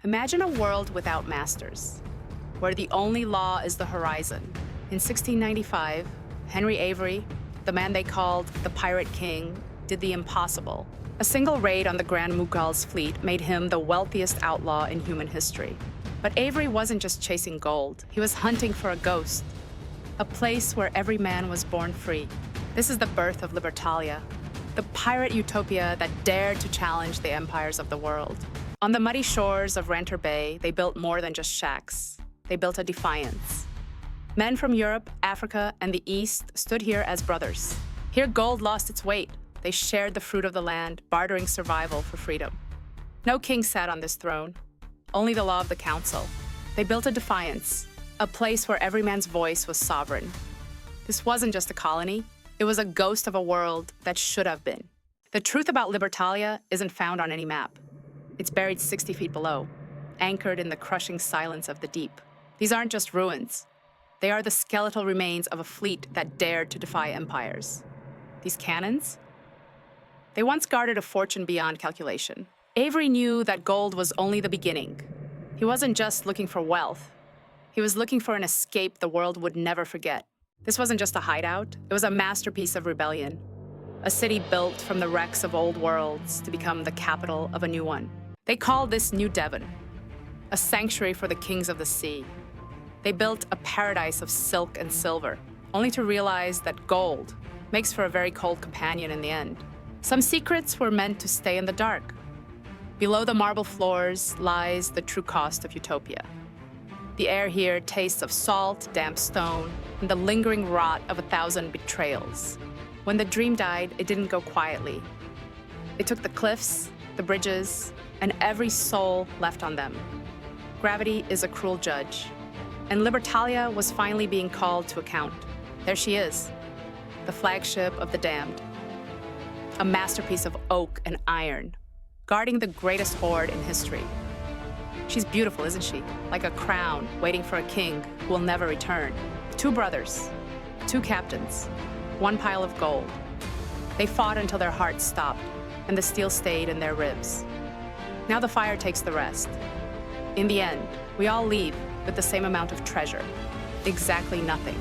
Imagine a world without masters, where the only law is the horizon. In 1695, Henry Avery, the man they called the Pirate King, did the impossible. A single raid on the Grand Mughal's fleet made him the wealthiest outlaw in human history. But Avery wasn't just chasing gold. He was hunting for a ghost, a place where every man was born free. This is the birth of Libertalia, the pirate utopia that dared to challenge the empires of the world. On the muddy shores of Ranter Bay, they built more than just shacks. They built a defiance. Men from Europe, Africa, and the East stood here as brothers. Here gold lost its weight. They shared the fruit of the land, bartering survival for freedom. No king sat on this throne, only the law of the council. They built a defiance, a place where every man's voice was sovereign. This wasn't just a colony, it was a ghost of a world that should have been. The truth about Libertalia isn't found on any map. It's buried 60 feet below, anchored in the crushing silence of the deep. These aren't just ruins. They are the skeletal remains of a fleet that dared to defy empires. These cannons? They once guarded a fortune beyond calculation. Avery knew that gold was only the beginning. He wasn't just looking for wealth. He was looking for an escape the world would never forget. This wasn't just a hideout. It was a masterpiece of rebellion. A city built from the wrecks of old worlds to become the capital of a new one. They called this New Devon, a sanctuary for the kings of the sea. They built a paradise of silk and silver, only to realize that gold makes for a very cold companion in the end. Some secrets were meant to stay in the dark. Below the marble floors lies the true cost of Utopia. The air here tastes of salt, damp stone, and the lingering rot of 1,000 betrayals. When the dream died, it didn't go quietly. It took the cliffs, the bridges, and every soul left on them. Gravity is a cruel judge, and Libertalia was finally being called to account. There she is, the flagship of the damned. A masterpiece of oak and iron, guarding the greatest hoard in history. She's beautiful, isn't she? Like a crown waiting for a king who will never return. 2 brothers, 2 captains, 1 pile of gold. They fought until their hearts stopped and the steel stayed in their ribs. Now the fire takes the rest. In the end, we all leave with the same amount of treasure, exactly nothing.